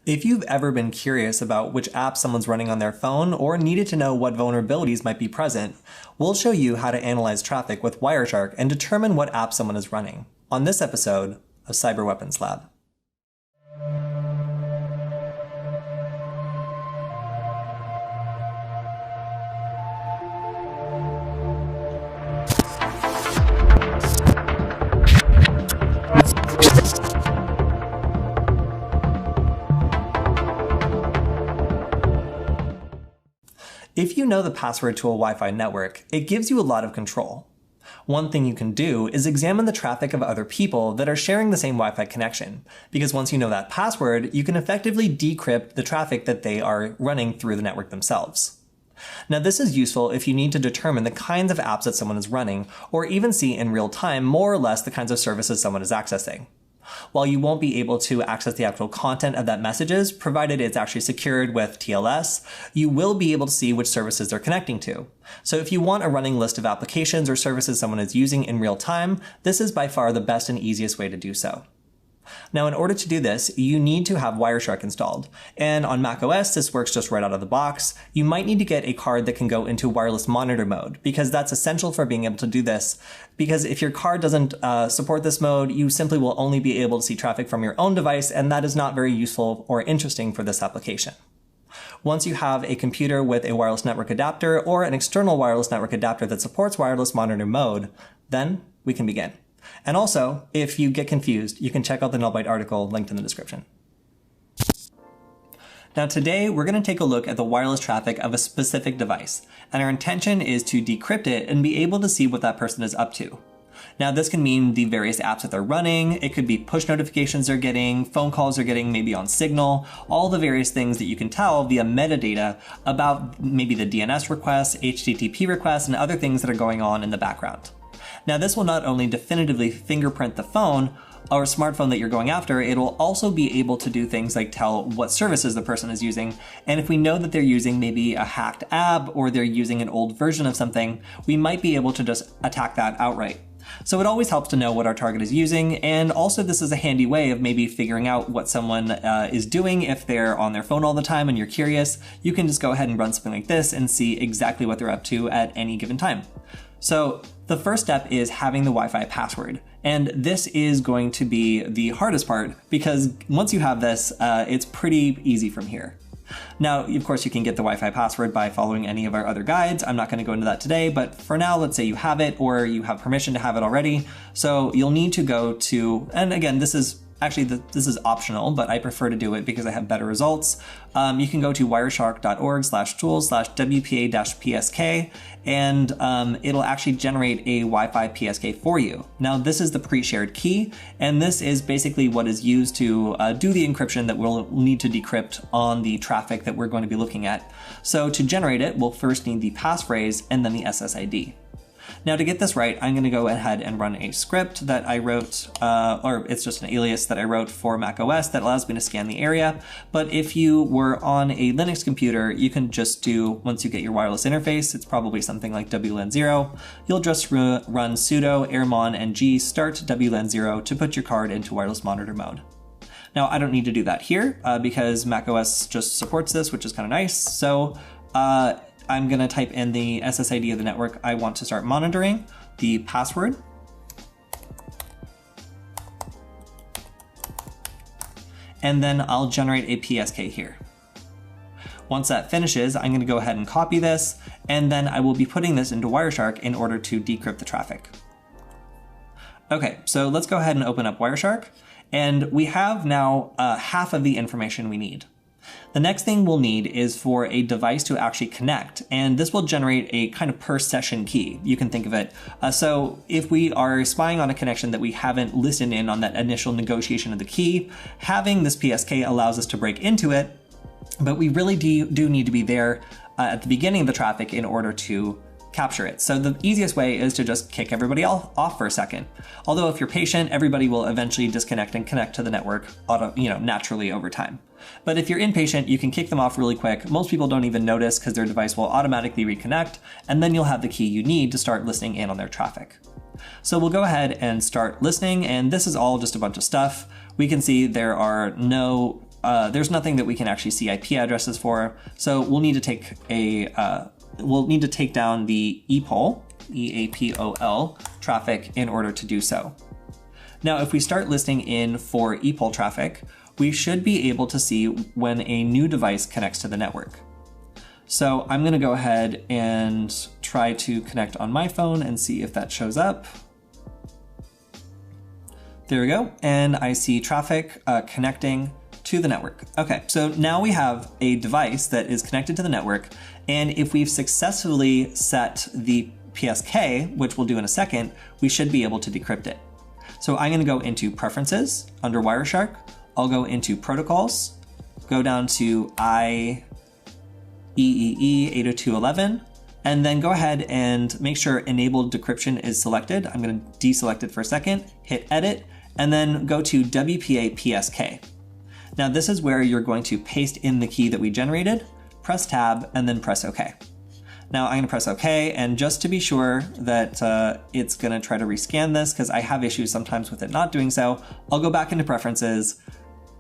If you've ever been curious about which app someone's running on their phone or needed to know what vulnerabilities might be present, we'll show you how to analyze traffic with Wireshark and determine what app someone is running on this episode of Cyber Weapons Lab. If you know the password to a Wi-Fi network, it gives you a lot of control. One thing you can do is examine the traffic of other people that are sharing the same Wi-Fi connection, because once you know that password, you can effectively decrypt the traffic that they are running through the network themselves. Now, this is useful if you need to determine the kinds of apps that someone is running, or even see in real time more or less the kinds of services someone is accessing. While you won't be able to access the actual content of that messages, provided it's actually secured with TLS, you will be able to see which services they're connecting to. So if you want a running list of applications or services someone is using in real time, this is by far the best and easiest way to do so. Now, in order to do this, you need to have Wireshark installed. And on macOS, this works just right out of the box. You might need to get a card that can go into wireless monitor mode, because that's essential for being able to do this. Because if your card doesn't support this mode, you simply will only be able to see traffic from your own device, and that is not very useful or interesting for this application. Once you have a computer with a wireless network adapter or an external wireless network adapter that supports wireless monitor mode, then we can begin. And also, if you get confused, you can check out the Nullbyte article linked in the description. Now today, we're going to take a look at the wireless traffic of a specific device, and our intention is to decrypt it and be able to see what that person is up to. Now this can mean the various apps that they're running, it could be push notifications they're getting, phone calls they're getting maybe on Signal, all the various things that you can tell via metadata about maybe the DNS requests, HTTP requests, and other things that are going on in the background. Now this will not only definitively fingerprint the phone or smartphone that you're going after, it will also be able to do things like tell what services the person is using. And if we know that they're using maybe a hacked app or they're using an old version of something, we might be able to just attack that outright. So it always helps to know what our target is using, and also this is a handy way of maybe figuring out what someone is doing. If they're on their phone all the time and you're curious, you can just go ahead and run something like this and see exactly what they're up to at any given time. So the first step is having the Wi-Fi password. And this is going to be the hardest part, because once you have this, it's pretty easy from here. Now, of course, you can get the Wi-Fi password by following any of our other guides. I'm not going to go into that today, but for now, let's say you have it or you have permission to have it already. So you'll need to go to, and again, this is optional, but I prefer to do it because I have better results. You can go to wireshark.org/tools/WPA-PSK, and it'll actually generate a Wi-Fi PSK for you. Now, this is the pre-shared key, and this is basically what is used to do the encryption that we'll need to decrypt on the traffic that we're going to be looking at. So to generate it, we'll first need the passphrase and then the SSID. Now to get this right, I'm going to go ahead and run a script that I wrote, or it's just an alias that I wrote for macOS that allows me to scan the area. But if you were on a Linux computer, you can just do, once you get your wireless interface, it's probably something like WLAN0, you'll just run sudo airmon ng start WLAN0 to put your card into wireless monitor mode. Now I don't need to do that here because macOS just supports this, which is kind of nice. So I'm going to type in the SSID of the network I want to start monitoring, the password, and then I'll generate a PSK here. Once that finishes, I'm going to go ahead and copy this, and then I will be putting this into Wireshark in order to decrypt the traffic. Okay, so let's go ahead and open up Wireshark, and we have now half of the information we need. The next thing we'll need is for a device to actually connect, and this will generate a kind of per session key. You can think of it. So if we are spying on a connection that we haven't listened in on that initial negotiation of the key, having this PSK allows us to break into it, but we really do need to be there at the beginning of the traffic in order to capture it. So the easiest way is to just kick everybody off for a second. Although if you're patient, everybody will eventually disconnect and connect to the network naturally over time. But if you're impatient, you can kick them off really quick. Most people don't even notice because their device will automatically reconnect, and then you'll have the key you need to start listening in on their traffic. So we'll go ahead and start listening, and this is all just a bunch of stuff. We can see there are no there's nothing that we can actually see IP addresses for. So we'll need to take down the EAPOL, EAPOL traffic in order to do so. Now, if we start listing in for EAPOL traffic, we should be able to see when a new device connects to the network. So I'm going to go ahead and try to connect on my phone and see if that shows up. There we go. And I see traffic connecting to the network. Okay, so now we have a device that is connected to the network. And if we've successfully set the PSK, which we'll do in a second, we should be able to decrypt it. So I'm going to go into Preferences under Wireshark. I'll go into Protocols, go down to IEEE 802.11, and then go ahead and make sure Enabled Decryption is selected. I'm going to deselect it for a second, hit Edit, and then go to WPA PSK. Now this is where you're going to paste in the key that we generated, press Tab, and then press OK. Now I'm going to press OK, and just to be sure that it's going to try to rescan this, because I have issues sometimes with it not doing so, I'll go back into Preferences,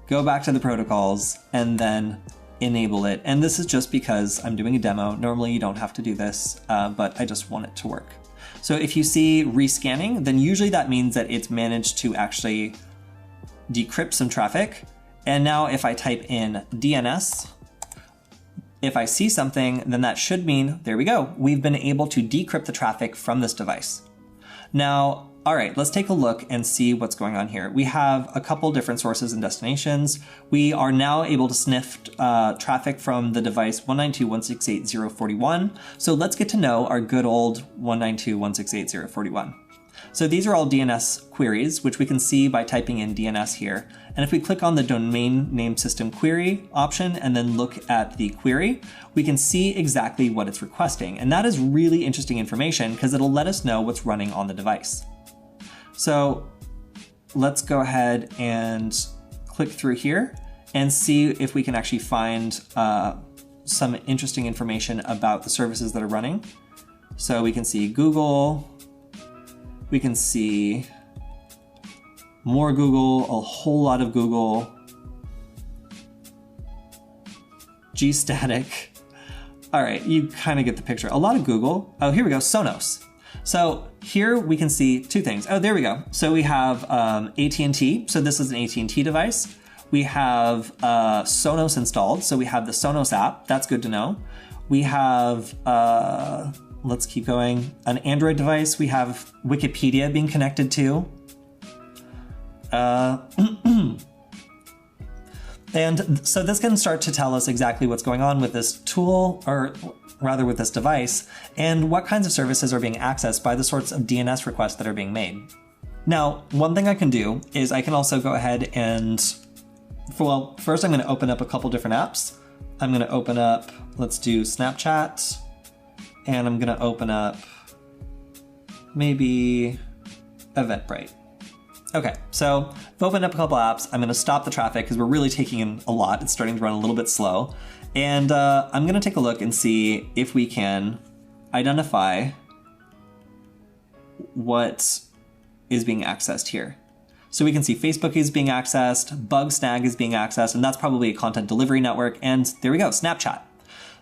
go back to the Protocols, and then enable it. And this is just because I'm doing a demo. Normally you don't have to do this, but I just want it to work. So if you see rescanning, then usually that means that it's managed to actually decrypt some traffic. And now if I type in DNS, if I see something, then that should mean, there we go, we've been able to decrypt the traffic from this device. Now, all right, let's take a look and see what's going on here. We have a couple different sources and destinations. We are now able to sniff traffic from the device 192.168.0.41. So let's get to know our good old 192.168.0.41. So these are all DNS queries, which we can see by typing in DNS here. And if we click on the domain name system query option and then look at the query, we can see exactly what it's requesting. And that is really interesting information because it'll let us know what's running on the device. So let's go ahead and click through here and see if we can actually find some interesting information about the services that are running. So we can see Google, we can see more Google, a whole lot of Google, Gstatic. All right, you kind of get the picture. A lot of Google. Oh, here we go, Sonos. So here we can see two things. Oh, there we go. So we have AT&T. So this is an AT&T device. We have Sonos installed. So we have the Sonos app. That's good to know. We have, let's keep going, an Android device. We have Wikipedia being connected to. And so this can start to tell us exactly what's going on with this tool, or rather with this device, and what kinds of services are being accessed by the sorts of DNS requests that are being made. Now, one thing I can do is I can also go ahead and, well, first I'm going to open up a couple different apps. I'm going to open up, let's do Snapchat, and I'm going to open up maybe Eventbrite. Okay, so I've opened up a couple apps. I'm going to stop the traffic because we're really taking in a lot. It's starting to run a little bit slow. And I'm going to take a look and see if we can identify what is being accessed here. So we can see Facebook is being accessed, Bugsnag is being accessed, and that's probably a content delivery network. And there we go, Snapchat.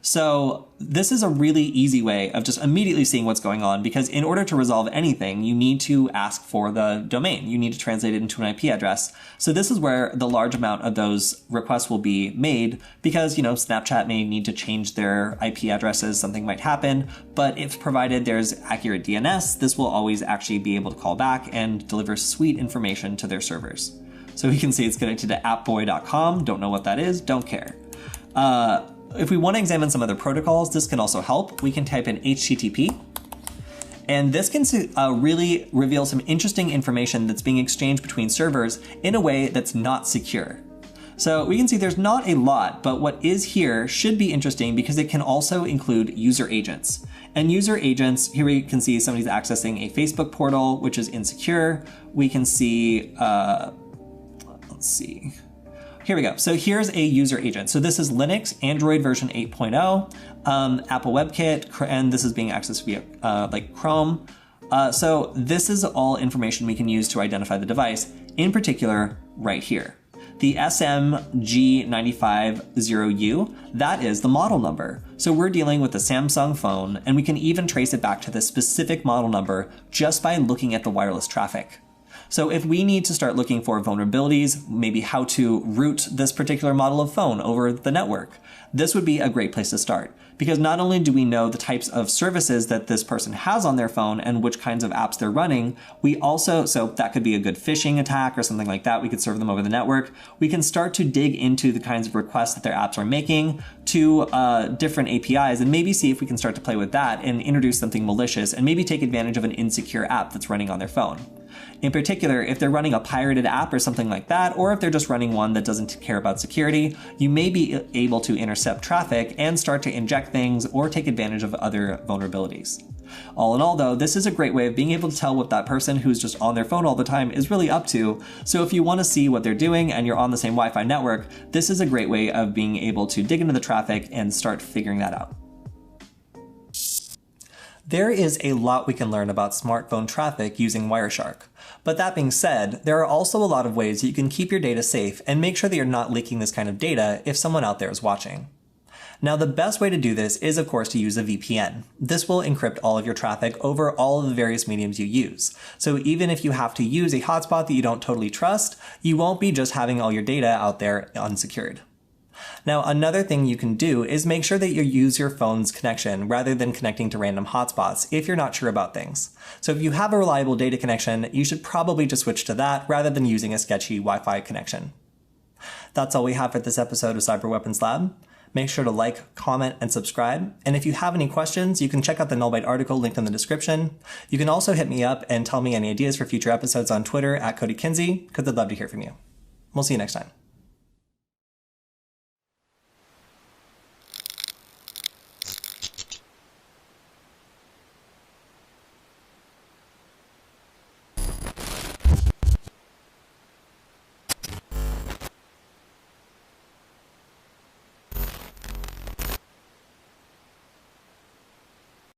So this is a really easy way of just immediately seeing what's going on, because in order to resolve anything, you need to ask for the domain. You need to translate it into an IP address. So this is where the large amount of those requests will be made, because, you know, Snapchat may need to change their IP addresses, something might happen, but if provided there's accurate DNS, this will always actually be able to call back and deliver sweet information to their servers. So we can see it's connected to appboy.com. Don't know what that is, don't care. If we want to examine some other protocols, this can also help. We can type in HTTP, and this can really reveal some interesting information that's being exchanged between servers in a way that's not secure. So we can see there's not a lot, but what is here should be interesting because it can also include user agents. And user agents, here we can see somebody's accessing a Facebook portal, which is insecure. We can see, let's see. Here we go. So here's a user agent. So this is Linux, Android version 8.0, Apple WebKit, and this is being accessed via like Chrome. So this is all information we can use to identify the device, in particular right here. The SMG950U, that is the model number. So we're dealing with the Samsung phone, and we can even trace it back to the specific model number just by looking at the wireless traffic. So if we need to start looking for vulnerabilities, maybe how to route this particular model of phone over the network, this would be a great place to start. Because not only do we know the types of services that this person has on their phone and which kinds of apps they're running, we also, so that could be a good phishing attack or something like that, we could serve them over the network. We can start to dig into the kinds of requests that their apps are making to different APIs and maybe see if we can start to play with that and introduce something malicious and maybe take advantage of an insecure app that's running on their phone. In particular, if they're running a pirated app or something like that, or if they're just running one that doesn't care about security, you may be able to intercept traffic and start to inject things or take advantage of other vulnerabilities. All in all, though, this is a great way of being able to tell what that person who's just on their phone all the time is really up to. So if you want to see what they're doing and you're on the same Wi-Fi network, this is a great way of being able to dig into the traffic and start figuring that out. There is a lot we can learn about smartphone traffic using Wireshark. But that being said, there are also a lot of ways that you can keep your data safe and make sure that you're not leaking this kind of data if someone out there is watching. Now, the best way to do this is, of course, to use a VPN. This will encrypt all of your traffic over all of the various mediums you use. So even if you have to use a hotspot that you don't totally trust, you won't be just having all your data out there unsecured. Now, another thing you can do is make sure that you use your phone's connection rather than connecting to random hotspots if you're not sure about things. So if you have a reliable data connection, you should probably just switch to that rather than using a sketchy Wi-Fi connection. That's all we have for this episode of Cyber Weapons Lab. Make sure to like, comment, and subscribe. And if you have any questions, you can check out the Nullbyte article linked in the description. You can also hit me up and tell me any ideas for future episodes on Twitter @CodyKinsey, because I'd love to hear from you. We'll see you next time.